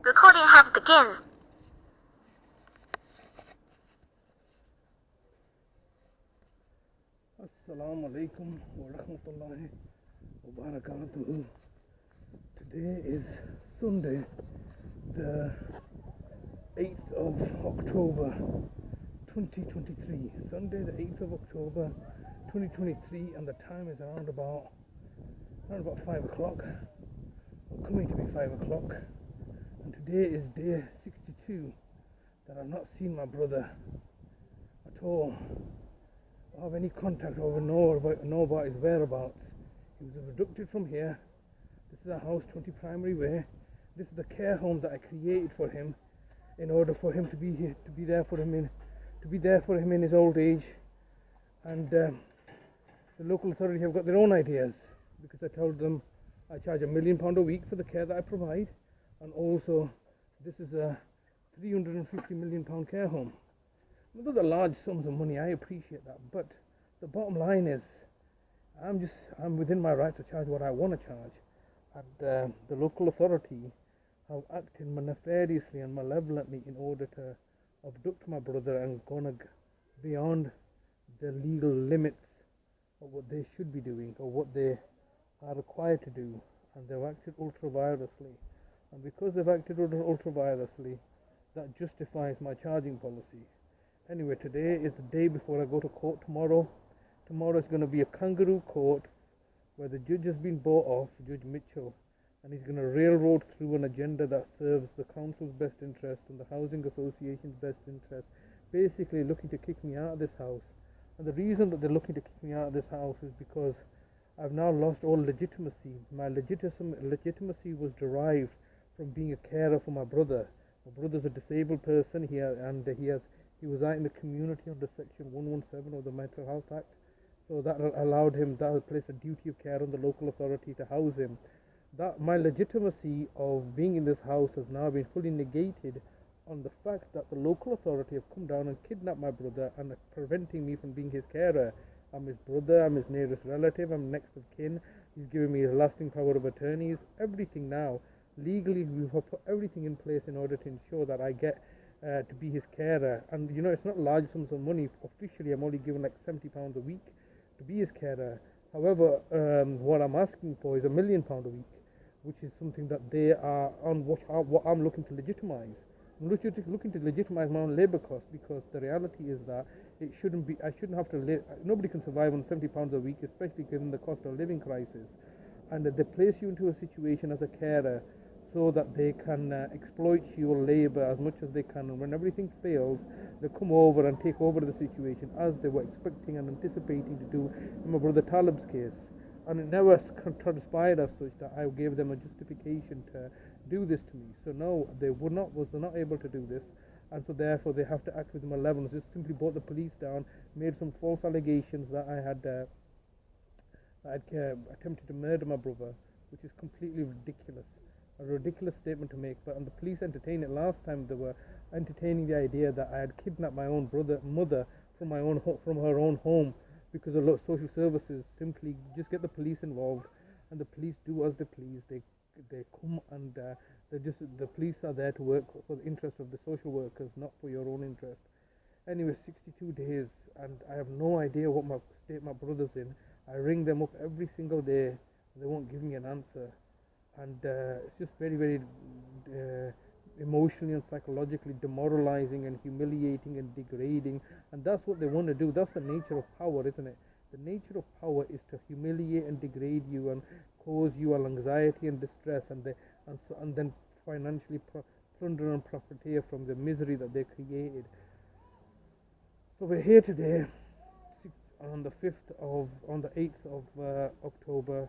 Recording has begun. Assalamu alaikum wa rahmatullahi wa barakatuh. Today is Sunday, the 8th of October 2023. Sunday, the 8th of October 2023, and the time is around about 5 o'clock, or coming to be 5 o'clock. And today is day 62 that I've not seen my brother at all, or have any contact or know about his whereabouts. He was abducted from here. This is a house, 20 Primary Way. This is the care home that I created for him in order for him to be here, to be there for him in his old age. And the local authority have got their own ideas, because I told them I charge £1 million a week for the care that I provide, and also this is a £350 million care home. Those are large sums of money. I appreciate that, but the bottom line is I'm within my right to charge what I want to charge, and the local authority have acted nefariously and malevolently in order to abduct my brother and gone beyond the legal limits of what they should be doing or what they are required to do, and they've acted ultra-virously. And because they've acted ultra-virously, that justifies my charging policy. Anyway, today is the day before I go to court tomorrow. Tomorrow is going to be a kangaroo court where the judge has been bought off, Judge Mitchell, and he's going to railroad through an agenda that serves the council's best interest and the housing association's best interest, basically looking to kick me out of this house. And the reason that they're looking to kick me out of this house is because I've now lost all legitimacy. My legitimacy was derived from being a carer for my brother. My brother's a disabled person here, and he was out in the community under Section 117 of the Mental Health Act, so that allowed him, that placed a duty of care on the local authority to house him. That my legitimacy of being in this house has now been fully negated on the fact that the local authority have come down and kidnapped my brother and are preventing me from being his carer. I'm his brother, I'm his nearest relative, I'm next of kin. He's given me a lasting power of attorneys, everything now. Legally, we've put everything in place in order to ensure that I get to be his carer. And you know, it's not large sums of money. Officially, I'm only given like £70 a week to be his carer. However, what I'm asking for is £1 million a week, which is something that they are on what I'm looking to legitimize. I'm looking to legitimize my own labour costs, because the reality is that it shouldn't be. I shouldn't have to live. Nobody can survive on £70 a week, especially given the cost of living crisis. And they place you into a situation as a carer so that they can exploit your labour as much as they can. And when everything fails, they come over and take over the situation, as they were expecting and anticipating to do in my brother Talib's case. And it never transpired as such that I gave them a justification to do this to me. So no, they were not able to do this, and so therefore they have to act with malevolence. Just simply brought the police down, made some false allegations that I had attempted to murder my brother, which is completely ridiculous. A ridiculous statement to make, but and the police entertained it. Last time they were entertaining the idea that I had kidnapped my own mother from her own home, because a lot of social services simply just get the police involved, and the police do as they please. They come and the police are there to work for the interest of the social workers, not for your own interest. Anyway, 62 days, and I have no idea what state my brother's in. I ring them up every single day, they won't give me an answer, and it's just very, very emotionally and psychologically demoralizing and humiliating and degrading. And that's what they want to do. That's the nature of power, isn't it? The nature of power is to humiliate and degrade you and cause you anxiety and distress, and then financially plunder and profiteer from the misery that they created. So we're here today on the 8th of October,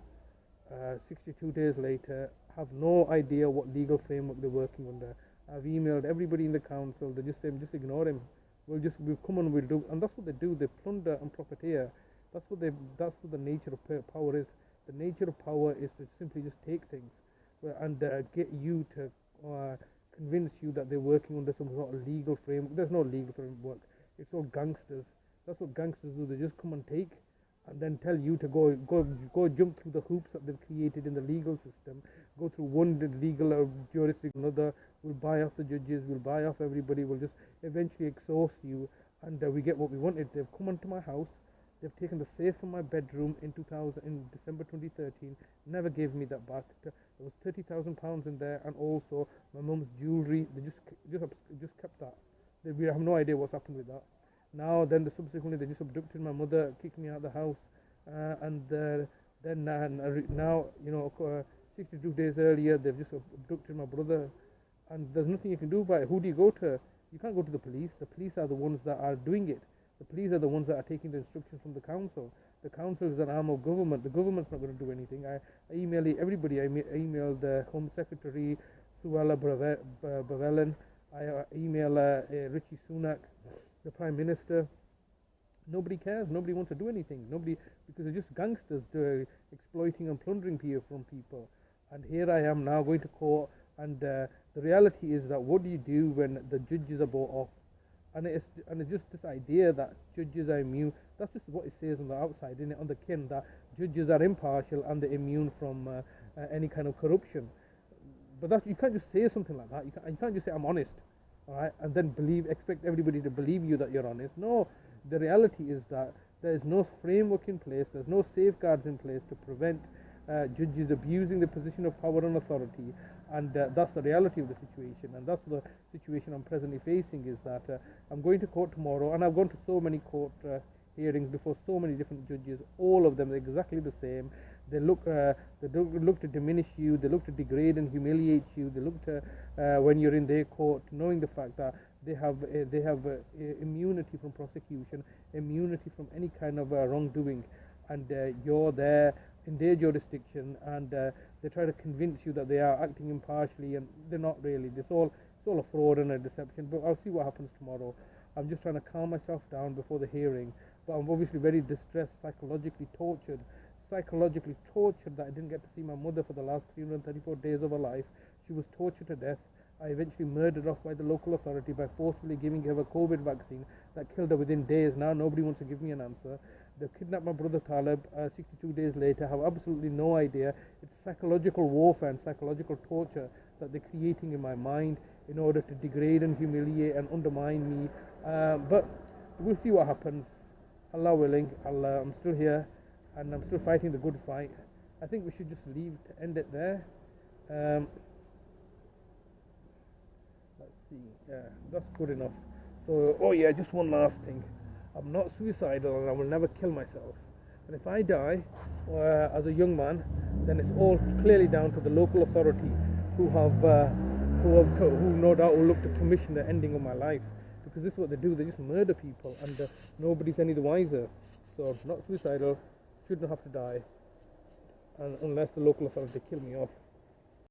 62 days later. Have no idea what legal framework they're working under. I've emailed everybody in the council. They just say, just ignore him. We'll come and we'll do. And that's what they do. They plunder and profiteer. That's what the nature of power is. The nature of power is to simply just take things and get you to convince you that they're working under some sort of legal framework. There's no legal framework. It's all gangsters. That's what gangsters do. They just come and take, and then tell you to go jump through the hoops that they've created in the legal system, go through one legal jurisdiction, another, we'll buy off the judges, we'll buy off everybody, we'll just eventually exhaust you, and we get what we wanted. They've come onto my house, they've taken the safe from my bedroom in December 2013, never gave me that back. There was £30,000 in there, and also my mum's jewellery. They just kept that. We have no idea what's happened with that. Now, then, subsequently, they just abducted my mother, kicked me out of the house, and then now, 62 days earlier, they've just abducted my brother, and there's nothing you can do about it. Who do you go to? You can't go to the police. The police are the ones that are doing it. The police are the ones that are taking the instructions from the council. The council is an arm of government. The government's not going to do anything. I emailed everybody. I emailed the Home Secretary, Suella Braverman. I emailed Rishi Sunak, the Prime Minister. Nobody cares. Nobody wants to do anything. Nobody, because they're just gangsters exploiting and plundering from people. And here I am now going to court, and the reality is that what do you do when the judges are bought off? And it's just this idea that judges are immune. That's just what it says on the outside, isn't it? On the kin, that judges are impartial and they're immune from any kind of corruption. But you can't just say something like that. You can't just say I'm honest, all right, and then expect everybody to believe you that you're honest. No, the reality is that there is no framework in place. There's no safeguards in place to prevent judges abusing the position of power and authority, and that's the reality of the situation, and that's the situation I'm presently facing. Is that I'm going to court tomorrow, and I've gone to so many court hearings before so many different judges. All of them are exactly the same. They look to diminish you. They look to degrade and humiliate you. They look to when you're in their court, knowing the fact that they have immunity from prosecution, immunity from any kind of wrongdoing, and you're there in their jurisdiction, and they try to convince you that they are acting impartially, and they're not really. It's all a fraud and a deception. But I'll see what happens tomorrow. I'm just trying to calm myself down before the hearing, but I'm obviously very distressed, psychologically tortured that I didn't get to see my mother for the last 334 days of her life. She was tortured to death. I eventually murdered off by the local authority by forcefully giving her a COVID vaccine that killed her within days. Now nobody wants to give me an answer. They've kidnapped my brother Talib 62 days later. I have absolutely no idea. It's psychological warfare and psychological torture that they're creating in my mind in order to degrade and humiliate and undermine me. But we'll see what happens. Allah willing, I'm still here, and I'm still fighting the good fight. I think we should just end it there. Let's see. Yeah, that's good enough. So, just one last thing. I'm not suicidal, and I will never kill myself. And if I die as a young man, then it's all clearly down to the local authority, who no doubt will look to commission the ending of my life. Because this is what they do. They just murder people, and nobody's any the wiser. So, not suicidal. Shouldn't have to die, unless the local authority kill me off.